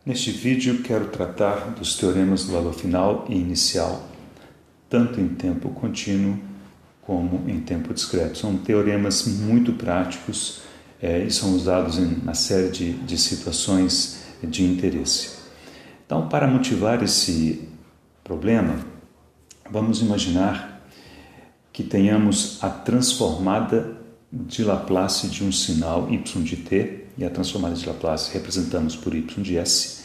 Neste vídeo quero tratar dos teoremas do valor final e inicial, tanto em tempo contínuo como em tempo discreto. São teoremas muito práticos e são usados em uma série de situações de interesse. Então, para motivar esse problema, vamos imaginar que tenhamos a transformada de Laplace de um sinal y de t, e a transformada de Laplace representamos por y de s,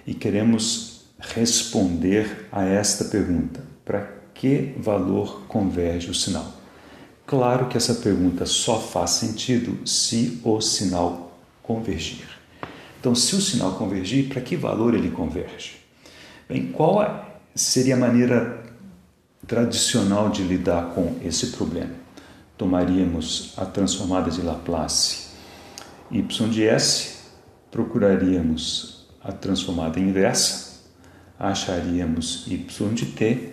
e queremos responder a esta pergunta: para que valor converge o sinal? Claro que essa pergunta só faz sentido se o sinal convergir. Então, se o sinal convergir, para que valor ele converge? Bem, qual seria a maneira tradicional de lidar com esse problema? Tomaríamos a transformada de Laplace y de s, procuraríamos a transformada inversa, acharíamos y de t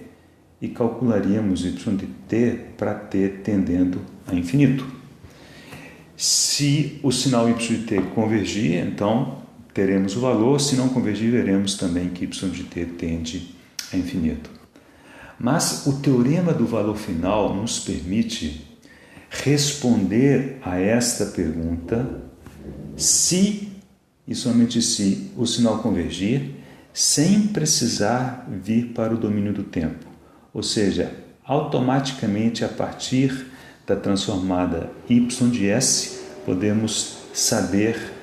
e calcularíamos y de t para t tendendo a infinito. Se o sinal y de t convergir, então teremos o valor; se não convergir, veremos também que y de t tende a infinito. Mas o teorema do valor final nos permite responder a esta pergunta se e somente se o sinal convergir, sem precisar vir para o domínio do tempo. Ou seja, automaticamente a partir da transformada y de s, podemos saber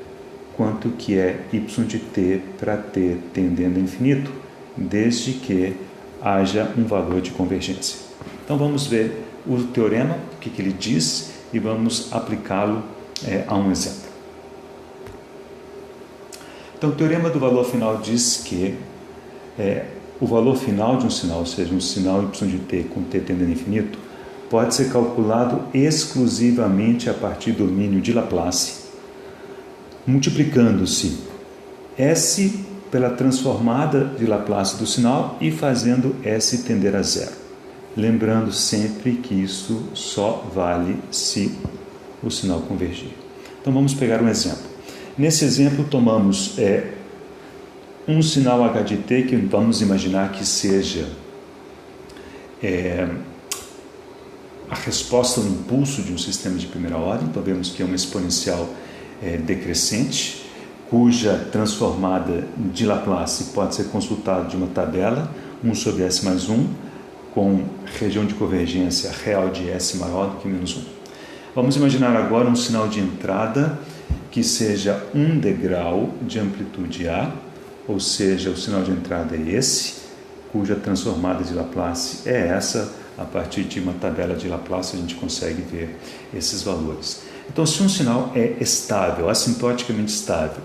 quanto que é y de t para t tendendo a infinito, desde que haja um valor de convergência. Então vamos ver o teorema, o que ele diz, e vamos aplicá-lo a um exemplo. Então, o teorema do valor final diz que o valor final de um sinal, ou seja, um sinal y de t com t tendendo a infinito, pode ser calculado exclusivamente a partir do domínio de Laplace, multiplicando-se s pela transformada de Laplace do sinal e fazendo s tender a zero. Lembrando sempre que isso só vale se o sinal convergir. Então vamos pegar um exemplo. Nesse exemplo tomamos um sinal h de t, que vamos imaginar que seja a resposta ao impulso de um sistema de primeira ordem. Então vemos que é uma exponencial decrescente, cuja transformada de Laplace pode ser consultada de uma tabela, 1 sobre s mais 1, com região de convergência real de s maior do que menos 1. Vamos imaginar agora um sinal de entrada que seja um degrau de amplitude A, ou seja, o sinal de entrada é esse, cuja transformada de Laplace é essa. A partir de uma tabela de Laplace a gente consegue ver esses valores. Então, se um sinal é estável, assintoticamente estável,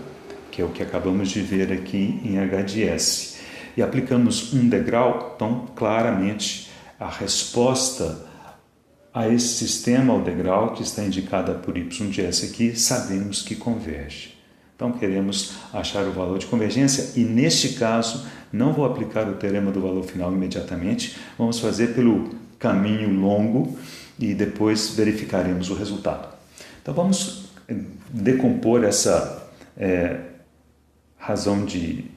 que é o que acabamos de ver aqui em h de s, e aplicamos um degrau, então claramente a resposta a esse sistema, ao degrau, que está indicada por y de s aqui, sabemos que converge. Então queremos achar o valor de convergência e, neste caso, não vou aplicar o teorema do valor final imediatamente, vamos fazer pelo caminho longo e depois verificaremos o resultado. Então vamos decompor essa razão de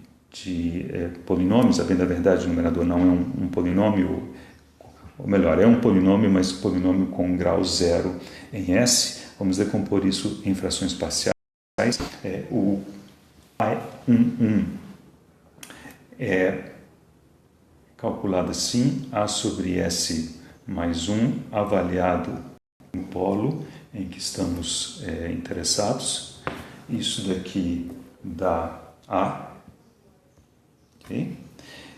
polinômios. A bem da verdade, o numerador não é um polinômio, ou melhor, é um polinômio, mas polinômio com grau zero em S. Vamos decompor isso em frações parciais. O A11 é calculado assim: A sobre S mais 1, avaliado no polo em que estamos interessados. Isso daqui dá A. Okay?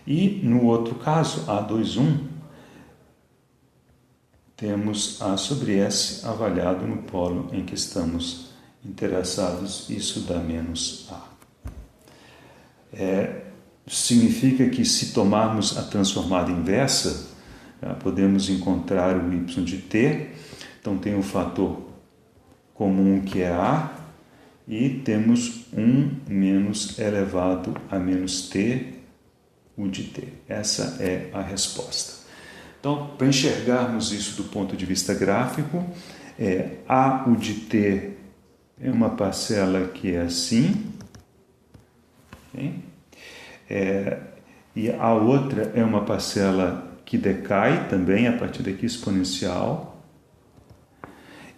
E no outro caso, A21, temos A sobre S avaliado no polo em que estamos interessados, isso dá menos A. Significa que, se tomarmos a transformada inversa, podemos encontrar o y de t. Então tem um fator comum que é A, e temos 1 menos elevado a menos t, u de t. Essa é a resposta. Então, para enxergarmos isso do ponto de vista gráfico, A u de t é uma parcela que é assim, Okay? E a outra é uma parcela que decai também a partir daqui exponencial.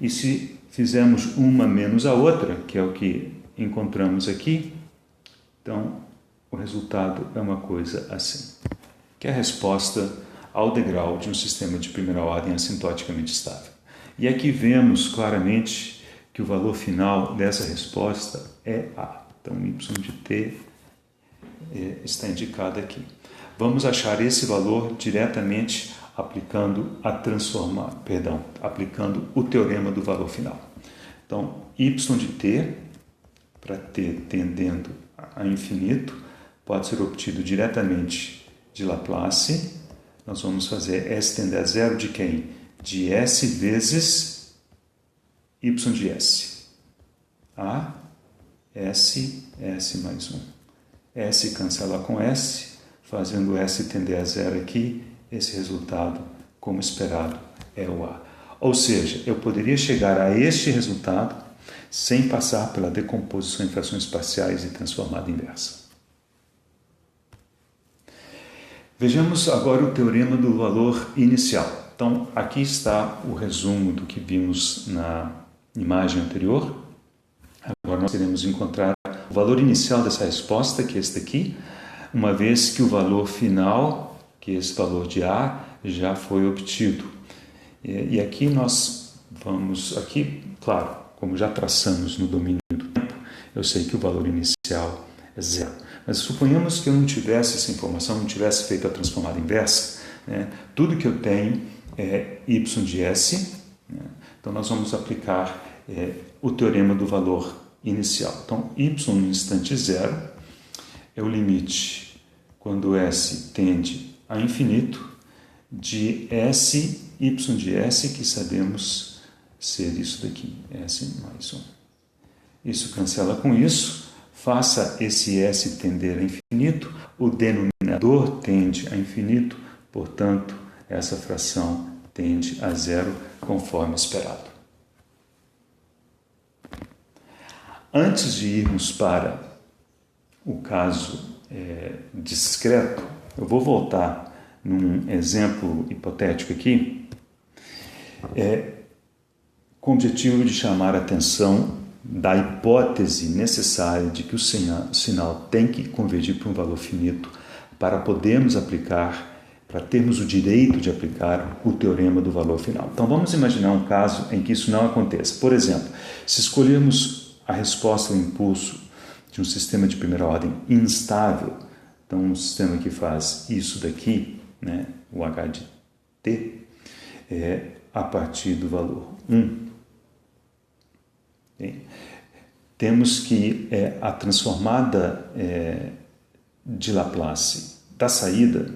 E se fizermos uma menos a outra, que é o que encontramos aqui, então o resultado é uma coisa assim, que é a resposta ao degrau de um sistema de primeira ordem assintoticamente estável. E aqui vemos claramente que o valor final dessa resposta é A. Então, y de t está indicado aqui. Vamos achar esse valor diretamente aplicando aplicando o teorema do valor final. Então, y de t, para t tendendo a infinito, pode ser obtido diretamente de Laplace. Nós vamos fazer S tender a zero de quem? De S vezes y de S. A, S, S mais 1. S cancela com S, fazendo S tender a zero aqui, esse resultado, como esperado, é o A. Ou seja, eu poderia chegar a este resultado sem passar pela decomposição em frações parciais e transformada inversa. Vejamos agora o teorema do valor inicial. Então, aqui está o resumo do que vimos na imagem anterior. Agora nós queremos encontrar o valor inicial dessa resposta, que é este aqui, uma vez que o valor final, que é esse valor de A, já foi obtido. E aqui nós vamos, claro, como já traçamos no domínio do tempo, eu sei que o valor inicial é zero. Mas suponhamos que eu não tivesse essa informação, não tivesse feito a transformada inversa, né? Tudo que eu tenho é y de S, né? Então nós vamos aplicar o teorema do valor inicial. Então, y no instante zero é o limite quando S tende a infinito de S, y de S, que sabemos ser isso daqui, S mais 1. Isso cancela com isso. Faça esse S tender a infinito, o denominador tende a infinito, portanto, essa fração tende a zero, conforme esperado. Antes de irmos para o caso discreto, eu vou voltar num exemplo hipotético aqui, com o objetivo de chamar a atenção da hipótese necessária de que o sinal tem que convergir para um valor finito para podermos aplicar, para termos o direito de aplicar o teorema do valor final. Então vamos imaginar um caso em que isso não aconteça. Por exemplo, se escolhermos a resposta ao impulso de um sistema de primeira ordem instável, então um sistema que faz isso daqui, né, o h de t, a partir do valor 1, temos que a transformada de Laplace da saída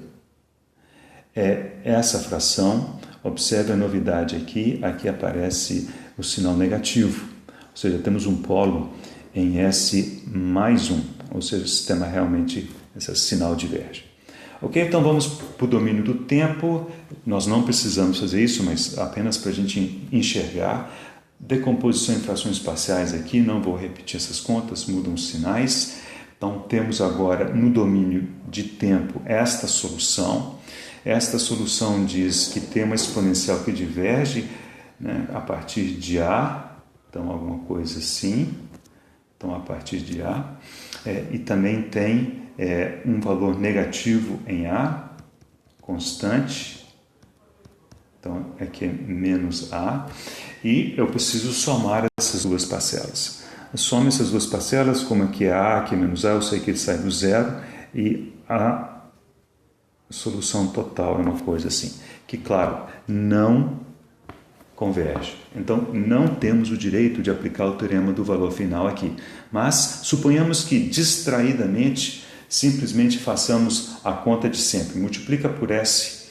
é essa fração. Observe a novidade aqui aparece o sinal negativo, ou seja, temos um polo em S mais 1, ou seja, o sistema realmente, esse sinal diverge. Ok, então vamos para o domínio do tempo. Nós não precisamos fazer isso, mas apenas para a gente enxergar. Decomposição em frações parciais aqui, não vou repetir essas contas, mudam os sinais. Então, temos agora no domínio de tempo esta solução. Esta solução diz que tem uma exponencial que diverge, né, a partir de A, então alguma coisa assim, então a partir de A, e também tem um valor negativo em A, constante, então aqui é menos A, e eu preciso somar essas duas parcelas. Eu somo essas duas parcelas, como aqui é A, aqui é menos A, eu sei que ele sai do zero, e a solução total é uma coisa assim, que claro, não converge. Então, não temos o direito de aplicar o teorema do valor final aqui. Mas, suponhamos que, distraidamente, simplesmente façamos a conta de sempre. Multiplica por S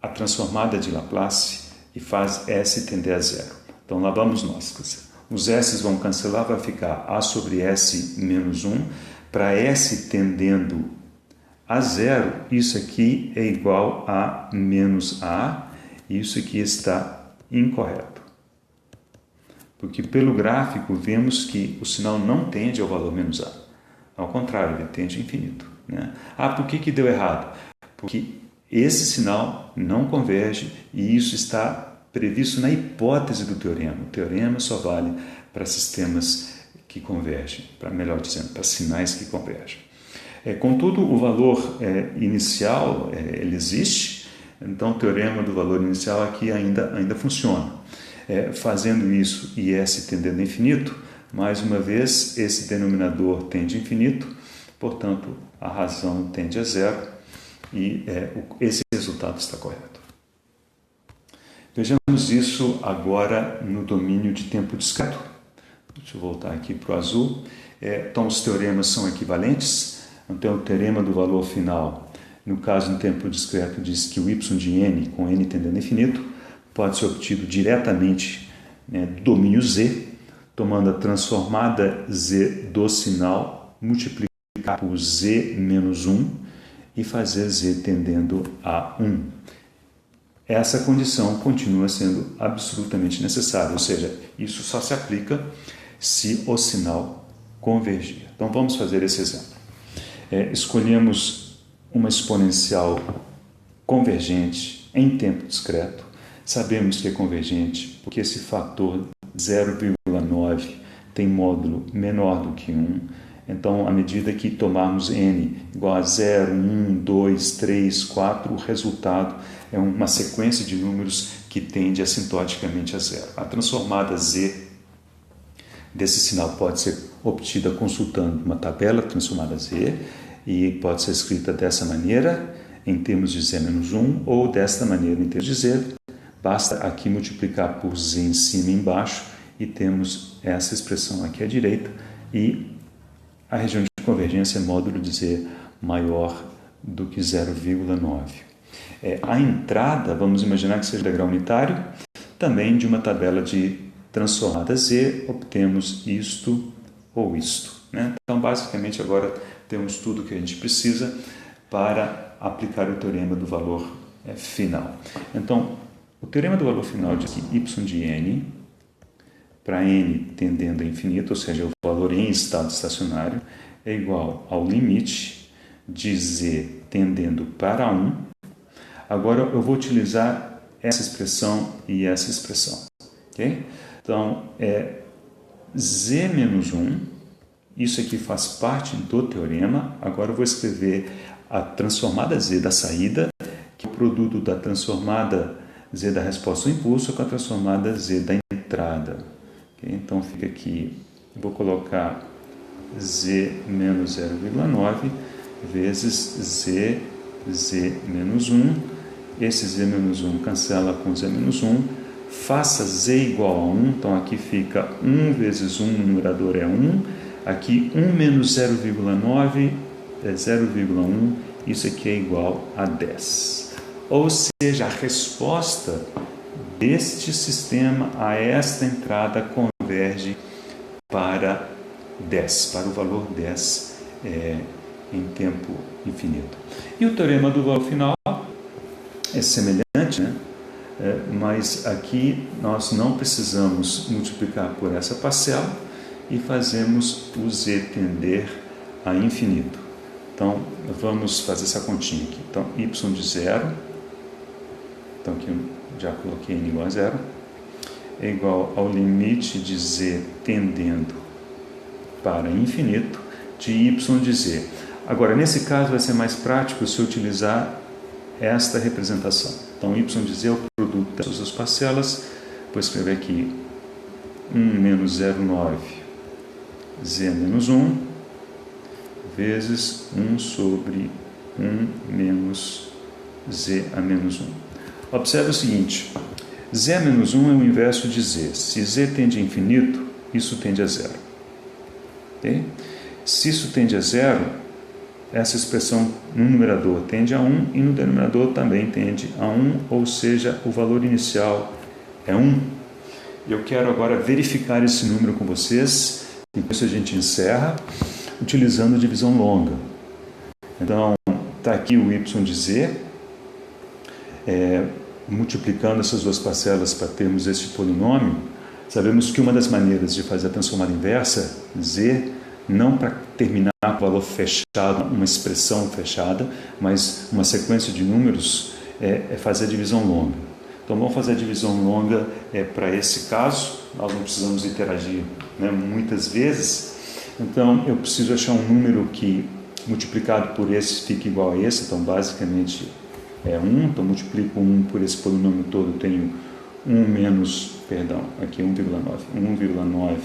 a transformada de Laplace e faz S tender a zero. Então, lá vamos nós. Os S vão cancelar, vai ficar A sobre S menos 1. Para S tendendo a zero, isso aqui é igual a menos A. E isso aqui está incorreto. Porque pelo gráfico vemos que o sinal não tende ao valor menos A. Ao contrário, ele tende a infinito, né? Por que deu errado? Porque esse sinal não converge e isso está previsto na hipótese do teorema. O teorema só vale para sistemas que convergem, melhor dizendo, para sinais que convergem. Contudo, o valor inicial ele existe, então o teorema do valor inicial aqui ainda funciona. Fazendo isso e S tendendo a infinito, mais uma vez esse denominador tende a infinito, portanto a razão tende a zero e esse resultado está correto. Vejamos isso agora no domínio de tempo discreto. Deixa eu voltar aqui para o azul. Então, os teoremas são equivalentes. Então, o teorema do valor final, no caso em tempo discreto, diz que o y de n, com n tendendo a infinito, pode ser obtido diretamente do domínio z, tomando a transformada z do sinal, multiplicar por z menos 1 e fazer z tendendo a 1. Essa condição continua sendo absolutamente necessária, ou seja, isso só se aplica se o sinal convergir. Então vamos fazer esse exemplo. Escolhemos uma exponencial convergente em tempo discreto. Sabemos que é convergente porque esse fator 0,9 tem módulo menor do que 1. Então, à medida que tomarmos n igual a 0, 1, 2, 3, 4, o resultado é uma sequência de números que tende assintoticamente a zero. A transformada z desse sinal pode ser obtida consultando uma tabela transformada z e pode ser escrita dessa maneira, em termos de z menos 1, ou desta maneira, em termos de z. Basta aqui multiplicar por z em cima e embaixo e temos essa expressão aqui à direita e a região de convergência é módulo de z maior do que 0,9. A entrada, vamos imaginar que seja integral unitário, também de uma tabela de transformada z, obtemos isto ou isto, né? Então, basicamente, agora temos tudo o que a gente precisa para aplicar o teorema do valor final. Então, o teorema do valor final diz que y de n, para n tendendo a infinito, ou seja, o valor em estado estacionário, é igual ao limite de z tendendo para 1. Agora eu vou utilizar essa expressão e essa expressão. Okay? Então, z menos 1, isso aqui faz parte do teorema. Agora eu vou escrever a transformada z da saída, que é o produto da transformada z da resposta ao impulso com a transformada z da entrada. Okay? Então fica aqui, eu vou colocar z menos 0,9 vezes z menos 1. Esse z menos 1 cancela com z menos 1. Faça z igual a 1. Então aqui fica 1 vezes 1 no numerador é 1. Aqui 1 menos 0,9 é 0,1. Isso aqui é igual a 10. Ou seja, a resposta deste sistema a esta entrada converge para 10, para o valor 10 em tempo infinito. E o teorema do valor final é semelhante, né? Mas aqui nós não precisamos multiplicar por essa parcela e fazemos o z tender a infinito. Então, vamos fazer essa continha aqui. Então, y de 0, então aqui eu já coloquei n igual a 0, é igual ao limite de z tendendo para infinito de y de z. Agora, nesse caso vai ser mais prático se eu utilizar esta representação. Então, y de z é o produto dessas duas parcelas. Vou escrever aqui 1 menos 0,9 z menos 1 vezes 1 sobre 1 menos z a menos 1. Observe o seguinte, z a menos 1 é o inverso de z. Se z tende a infinito, isso tende a zero. Okay? Se isso tende a zero, essa expressão no numerador tende a 1 e no denominador também tende a 1, ou seja, o valor inicial é 1. Eu quero agora verificar esse número com vocês, e com isso a gente encerra, utilizando divisão longa. Então, está aqui o y de z, multiplicando essas duas parcelas para termos este polinômio. Sabemos que uma das maneiras de fazer a transformada inversa, z não para terminar com o valor fechado, uma expressão fechada, mas uma sequência de números é fazer a divisão longa. Então vamos fazer a divisão longa para esse caso, nós não precisamos interagir, né, muitas vezes, então eu preciso achar um número que multiplicado por esse fique igual a esse, então basicamente é 1, então multiplico 1 por esse polinômio todo, tenho 1 menos, perdão, aqui 1,9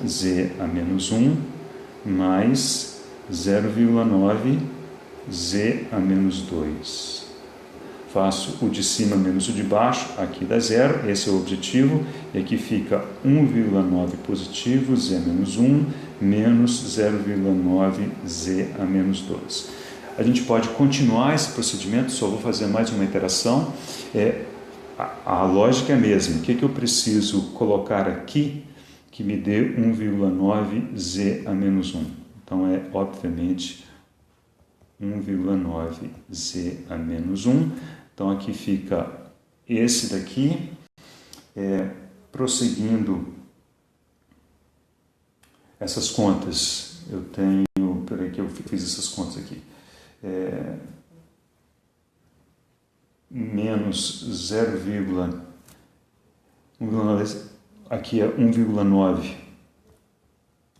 z a menos 1 mais 0,9 z a menos 2. Faço o de cima menos o de baixo, aqui dá 0, esse é o objetivo, e aqui fica 1,9 positivo, z a menos 1, menos 0,9 z a menos 2. A gente pode continuar esse procedimento, só vou fazer mais uma iteração. A lógica é a mesma. O que eu preciso colocar aqui que me dê 1,9 z a menos 1? Então, obviamente, 1,9 z a menos 1. Então, aqui fica esse daqui. Prosseguindo essas contas, eu tenho... Peraí que eu fiz essas contas aqui. Menos 0,1,9, aqui é 1,9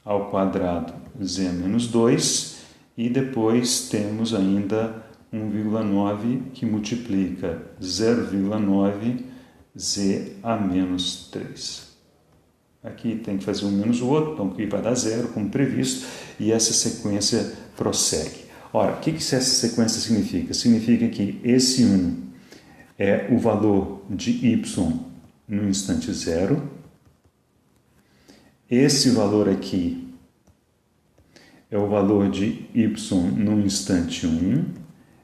ao quadrado z menos 2, e depois temos ainda 1,9 que multiplica 0,9 z a menos 3. Aqui tem que fazer um menos o outro, então aqui vai dar 0, como previsto, e essa sequência prossegue. Ora, o que essa sequência significa? Significa que esse 1 é o valor de y no instante 0. Esse valor aqui é o valor de y no instante 1,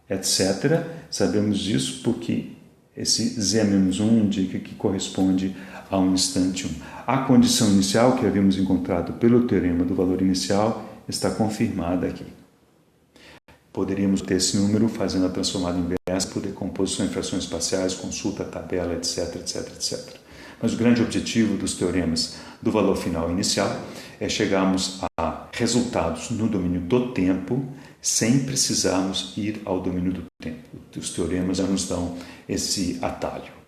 etc. Sabemos disso porque esse z menos 1 indica que corresponde a um instante 1. A condição inicial que havíamos encontrado pelo teorema do valor inicial está confirmada aqui. Poderíamos ter esse número fazendo a transformada inversa por decomposição em frações parciais, consulta a tabela, etc, etc, etc. Mas o grande objetivo dos teoremas do valor final inicial é chegarmos a resultados no domínio do tempo sem precisarmos ir ao domínio do tempo. Os teoremas já nos dão esse atalho.